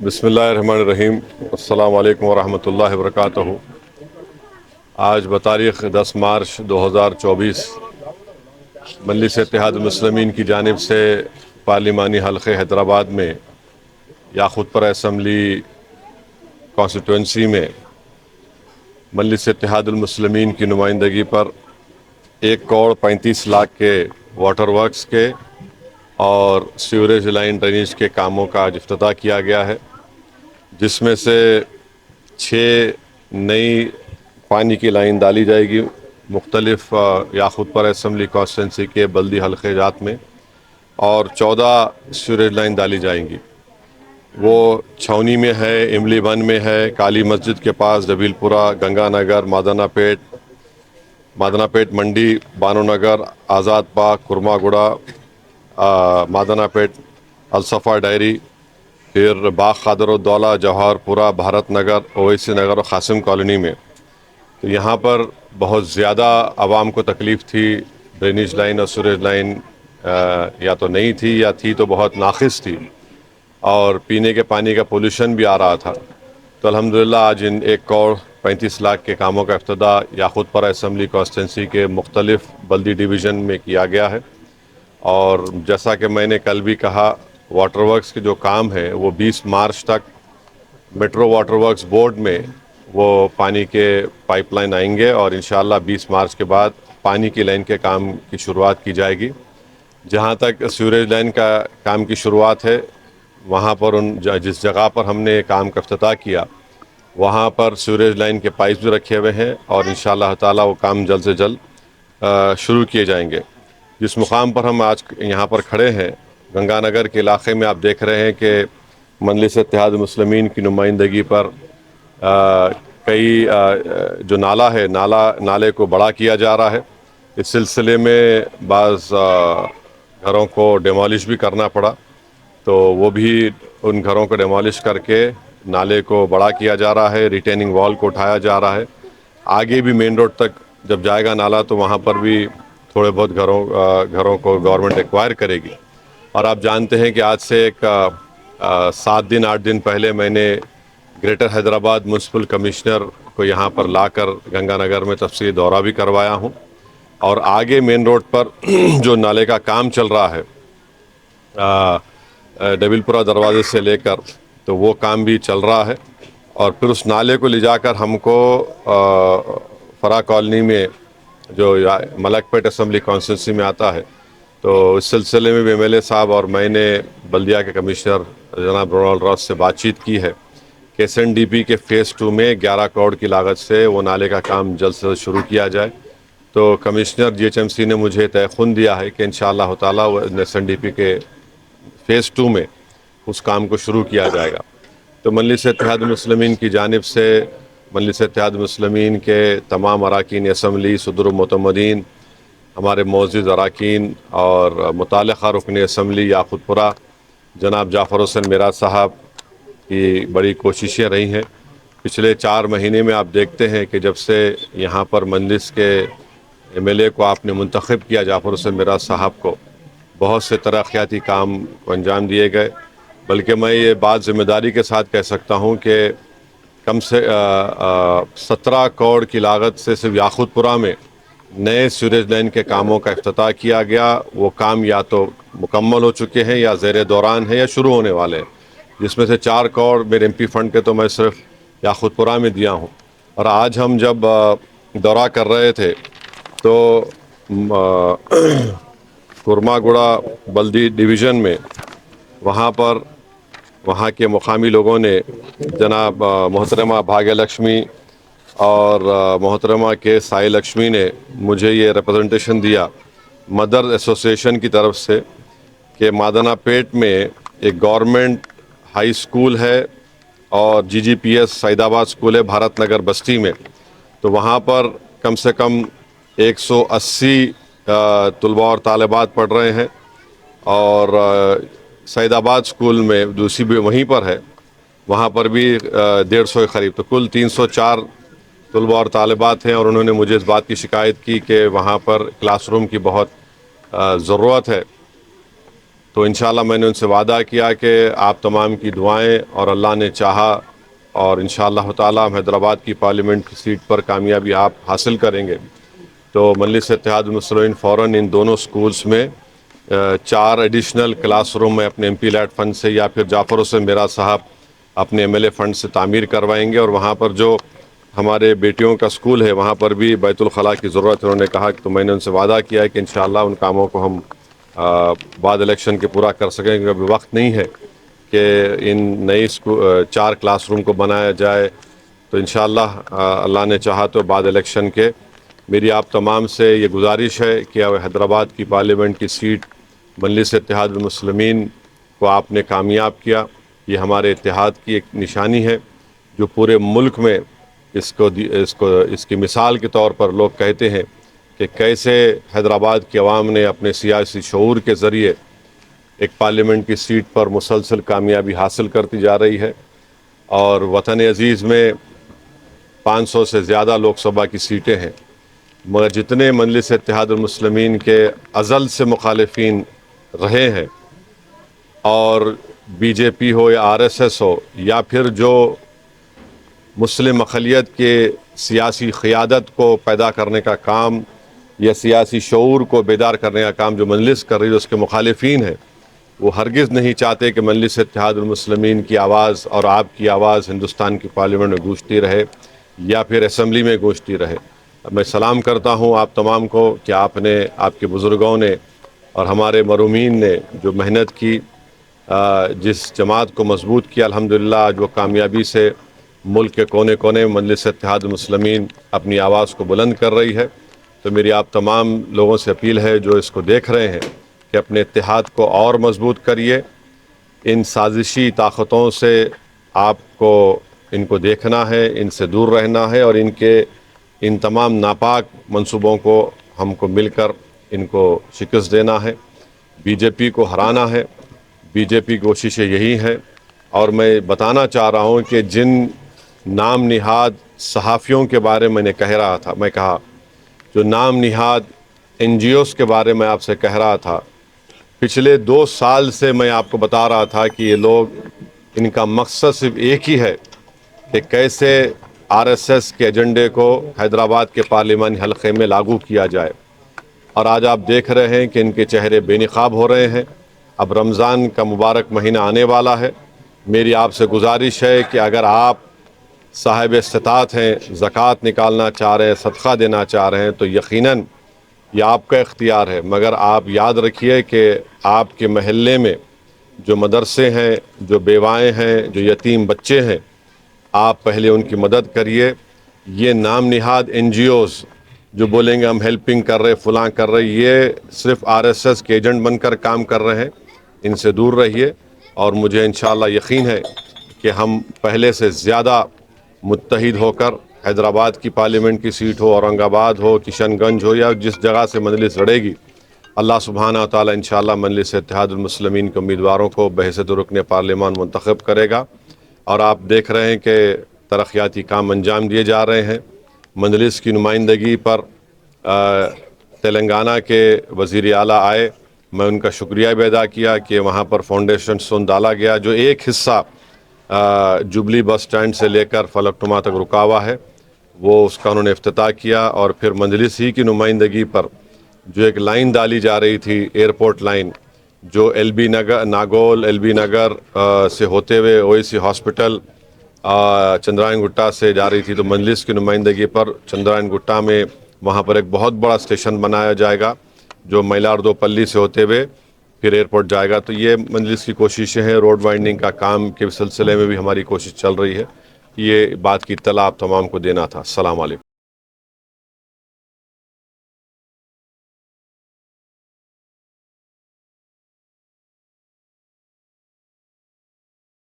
بسم اللہ الرحمن الرحیم۔ السلام علیکم ورحمۃ اللہ وبرکاتہ۔ آج بتاریخ 10 مارچ 2024 مجلس اتحاد المسلمین کی جانب سے پارلیمانی حلقے حیدرآباد میں یاقوت پورہ اسمبلی کانسٹیٹوئنسی میں مجلس اتحاد المسلمین کی نمائندگی پر 1,35,00,000 کے واٹر ورکس کے اور سیوریج لائن ڈرینیج کے کاموں کا آج افتتاح کیا گیا ہے، جس میں سے 6 نئی پانی کی لائن ڈالی جائے گی مختلف یاقوت پورہ اسمبلی کانسٹیٹوئنسی کے بلدی حلقے جات میں، اور 14 سیوریج لائن ڈالی جائیں گی۔ وہ چھاؤنی میں ہے، املی بن میں ہے، کالی مسجد کے پاس، جبیل پورہ، گنگا نگر، مادنا پیٹ منڈی، بانو نگر، آزاد پاک، کرما گڑا، مادنا پیٹ، الصفا ڈائری، پھر باغ خادر الدولہ، جوہر پورہ، بھارت نگر، اویسی نگر اور قاسم کالونی میں۔ تو یہاں پر بہت زیادہ عوام کو تکلیف تھی، ڈرینیج لائن اور سوریج لائن یا تو نہیں تھی یا تھی تو بہت ناقص تھی، اور پینے کے پانی کا پولوشن بھی آ رہا تھا۔ تو الحمدللہ آج ان 1,35,00,000 کے کاموں کا افتتاح یاقوت پورہ اسمبلی کانسٹیٹوئنسی کے مختلف بلدی ڈویژن میں کیا گیا ہے، اور جیسا کہ میں نے کل بھی کہا، واٹر ورکس کے جو کام ہے وہ 20 مارچ تک میٹرو واٹر ورکس بورڈ میں وہ پانی کے پائپ لائن آئیں گے، اور انشاءاللہ 20 مارچ کے بعد پانی کی لائن کے کام کی شروعات کی جائے گی۔ جہاں تک سیوریج لائن کا کام کی شروعات ہے، وہاں پر جس جگہ پر ہم نے کام کا افتتاح کیا وہاں پر سیوریج لائن کے پائپس بھی رکھے ہوئے ہیں، اور انشاءاللہ تعالی وہ کام جلد سے جلد شروع کیے جائیں گے۔ جس مقام پر ہم آج یہاں پر کھڑے ہیں، گنگا نگر کے علاقے میں، آپ دیکھ رہے ہیں کہ مجلس اتحاد المسلمین کی نمائندگی پر کئی جو نالا ہے، نالے کو بڑا کیا جا رہا ہے۔ اس سلسلے میں بعض گھروں کو ڈیمالش بھی کرنا پڑا، تو وہ بھی ان گھروں کو ڈیمالش کر کے نالے کو بڑا کیا جا رہا ہے، ریٹیننگ وال کو اٹھایا جا رہا ہے۔ آگے بھی مین روڈ تک جب جائے گا نالا تو وہاں پر بھی تھوڑے بہت گھروں کو گورنمنٹ ایکوائر کرے گی۔ اور آپ جانتے ہیں کہ آج سے ایک 7 دن 8 دن پہلے میں نے گریٹر حیدرآباد میونسپل کمشنر کو یہاں پر لا کر گنگا نگر میں تفصیلی دورہ بھی کروایا ہوں، اور آگے مین روڈ پر جو نالے کا کام چل رہا ہے جبیل پورہ دروازے سے لے کر، تو وہ کام بھی چل رہا ہے، اور پھر اس نالے کو لے جا کر ہم کو فرا کالونی میں جو ملک پیٹ اسمبلی کانسٹیٹوئنسی میں آتا ہے، تو اس سلسلے میں بھی ایم ایل اے صاحب اور میں نے بلدیہ کے کمشنر جناب رونالڈ راس سے بات چیت کی ہے کہ ایس این ڈی پی کے فیز 2 میں 11 کروڑ کی لاگت سے وہ نالے کا کام جلد سے جلد شروع کیا جائے۔ تو commissioner G H M C نے مجھے تیقن دیا ہے کہ انشاءاللہ تعالیٰ وہ ایس این ڈی پی کے فیز 2 میں اس کام کو شروع کیا جائے گا۔ تو مجلس اتحاد المسلمین کی جانب سے مجلس اتحاد المسلمین کے تمام اراکین اسمبلی، صدر المعتمدین، ہمارے معزز اراکین اور متعلقہ رکن اسمبلی یاقوت پورہ جناب جعفر حسین میرات صاحب کی بڑی کوششیں رہی ہیں۔ پچھلے 4 مہینے میں آپ دیکھتے ہیں کہ جب سے یہاں پر مجلس کے ایم ایل اے کو آپ نے منتخب کیا، جعفر حسین میرات صاحب کو، بہت سے ترقیاتی کام کو انجام دیے گئے، بلکہ میں یہ بات ذمہ داری کے ساتھ کہہ سکتا ہوں کہ کم سے 17 کروڑ کی لاگت سے صرف یاقوت پورہ میں نئے سیوریج لائن کے کاموں کا افتتاح کیا گیا۔ وہ کام یا تو مکمل ہو چکے ہیں یا زیر دوران ہیں یا شروع ہونے والے ہیں، جس میں سے 4 کروڑ میرے ایم پی فنڈ کے تو میں صرف یاقوت پورہ میں دیا ہوں۔ اور آج ہم جب دورہ کر رہے تھے تو کرما گڑا بلدی ڈویژن میں وہاں کے مقامی لوگوں نے جناب محترمہ بھاگیہ لکشمی اور محترمہ کے سائی لکشمی نے مجھے یہ ریپرزنٹیشن دیا مدر ایسوسیشن کی طرف سے کہ مادنا پیٹ میں ایک گورنمنٹ ہائی اسکول ہے اور جی جی پی ایس سعید آباد اسکول ہے بھارت نگر بستی میں، تو وہاں پر کم سے کم 180 طلباء اور طالبات پڑھ رہے ہیں، اور سعید آباد اسکول میں دوسری بھی وہیں پر ہے، وہاں پر بھی 150 کے قریب، تو کل 304 طلباء اور طالبات ہیں۔ اور انہوں نے مجھے اس بات کی شکایت کی کہ وہاں پر کلاس روم کی بہت ضرورت ہے، تو انشاءاللہ میں نے ان سے وعدہ کیا کہ آپ تمام کی دعائیں اور اللہ نے چاہا اور انشاءاللہ تعالی ہم حیدرآباد کی پارلیمنٹ کی سیٹ پر کامیابی آپ حاصل کریں گے. تو مجلس اتحاد المسلمین فوراً ان دونوں سکولز میں 4 ایڈیشنل کلاس روم میں اپنے MP لیڈ فنڈ سے یا پھر جعفر حسین میرا صاحب اپنے MLA فنڈ سے تعمیر کروائیں گے. اور وہاں پر جو ہمارے بیٹیوں کا سکول ہے وہاں پر بھی بیت الخلاء کی ضرورت ہے. انہوں نے کہا کہ تو میں نے ان سے وعدہ کیا ہے کہ انشاءاللہ ان کاموں کو ہم بعد الیکشن کے پورا کر سکیں گے. ابھی وقت نہیں ہے کہ ان نئی 4 کلاس روم کو بنایا جائے. تو انشاءاللہ اللہ نے چاہا تو بعد الیکشن کے میری آپ تمام سے یہ گزارش ہے کہ حیدرآباد کی پارلیمنٹ کی سیٹ مجلس اتحاد المسلمین کو آپ نے کامیاب کیا. یہ ہمارے اتحاد کی ایک نشانی ہے جو پورے ملک میں اس کی مثال کے طور پر لوگ کہتے ہیں کہ کیسے حیدرآباد کی عوام نے اپنے سیاسی شعور کے ذریعے ایک پارلیمنٹ کی سیٹ پر مسلسل کامیابی حاصل کرتی جا رہی ہے. اور وطن عزیز میں 500 سے زیادہ لوک سبھا کی سیٹیں ہیں، مگر جتنے مجلس اتحاد المسلمین کے ازل سے مخالفین رہے ہیں اور BJP ہو یا RSS ہو یا پھر جو مسلم اقلیت کے سیاسی قیادت کو پیدا کرنے کا کام یا سیاسی شعور کو بیدار کرنے کا کام جو مجلس کر رہی ہے اس کے مخالفین ہیں، وہ ہرگز نہیں چاہتے کہ مجلس اتحاد المسلمین کی آواز اور آپ کی آواز ہندوستان کی پارلیمنٹ میں گونجتی رہے یا پھر اسمبلی میں گونجتی رہے. میں سلام کرتا ہوں آپ تمام کو کہ آپ نے، آپ کے بزرگوں نے اور ہمارے مرحومین نے جو محنت کی، جس جماعت کو مضبوط کیا، الحمدللہ آج وہ کامیابی سے ملک کے کونے کونے میں مجلس اتحاد المسلمین اپنی آواز کو بلند کر رہی ہے. تو میری آپ تمام لوگوں سے اپیل ہے جو اس کو دیکھ رہے ہیں کہ اپنے اتحاد کو اور مضبوط کریے. ان سازشی طاقتوں سے آپ کو ان کو دیکھنا ہے، ان سے دور رہنا ہے اور ان تمام ناپاک منصوبوں کو ہم کو مل کر ان کو شکست دینا ہے. BJP کو ہرانا ہے. BJP کی کوششیں یہی ہیں. اور میں بتانا چاہ رہا ہوں کہ جن نام نہاد صحافیوں کے بارے میں کہا جو نام نہاد NGOs کے بارے میں آپ سے کہہ رہا تھا، پچھلے 2 سال سے میں آپ کو بتا رہا تھا کہ یہ لوگ، ان کا مقصد صرف ایک ہی ہے کہ کیسے RSS کے ایجنڈے کو حیدرآباد کے پارلیمانی حلقے میں لاگو کیا جائے. اور آج آپ دیکھ رہے ہیں کہ ان کے چہرے بے نقاب ہو رہے ہیں. اب رمضان کا مبارک مہینہ آنے والا ہے. میری آپ سے گزارش ہے کہ اگر آپ صاحب استطاعت ہیں، زکوٰۃ نکالنا چاہ رہے ہیں، صدقہ دینا چاہ رہے ہیں، تو یقیناً یہ آپ کا اختیار ہے. مگر آپ یاد رکھیے کہ آپ کے محلے میں جو مدرسے ہیں، جو بیوائیں ہیں، جو یتیم بچے ہیں، آپ پہلے ان کی مدد کریے. یہ نام نہاد NGOs جو بولیں گے ہم ہیلپنگ کر رہے، فلاں کر رہے، یہ صرف RSS کے ایجنٹ بن کر کام کر رہے ہیں. ان سے دور رہیے. اور مجھے انشاءاللہ یقین ہے کہ ہم پہلے سے زیادہ متحد ہو کر حیدرآباد کی پارلیمنٹ کی سیٹ ہو، اورنگ آباد ہو، کشن گنج ہو یا جس جگہ سے مجلس لڑے گی، اللہ سبحانہ و تعالی انشاءاللہ مجلس اتحاد المسلمین کے امیدواروں کو بحیثیت رکن پارلیمان منتخب کرے گا. اور آپ دیکھ رہے ہیں کہ ترقیاتی کام انجام دیے جا رہے ہیں. مجلس کی نمائندگی پر تلنگانہ کے وزیر اعلیٰ آئے، میں ان کا شکریہ بھی ادا کیا کہ وہاں پر فاؤنڈیشن سٹون ڈالا گیا. جو ایک حصہ جبلی بس سٹینڈ سے لے کر فلک نما تک رکا ہوا ہے، وہ اس کا انہوں نے افتتاح کیا. اور پھر مجلس ہی کی نمائندگی پر جو ایک لائن ڈالی جا رہی تھی، ایئرپورٹ لائن، جو ناگول LB نگر سے ہوتے ہوئے OAC ہاسپٹل چندرائن گٹا سے جا رہی تھی، تو مجلس کی نمائندگی پر چندرائن گٹا میں وہاں پر ایک بہت بڑا اسٹیشن بنایا جائے گا جو مائلاردو پلی سے ہوتے ہوئے پھر ایئرپورٹ جائے گا. تو یہ مجلس کی کوششیں ہیں. روڈ وائنڈنگ کا کام کے سلسلے میں بھی ہماری کوشش چل رہی ہے. یہ بات کی اطلاع آپ تمام کو دینا تھا. السلام علیکم.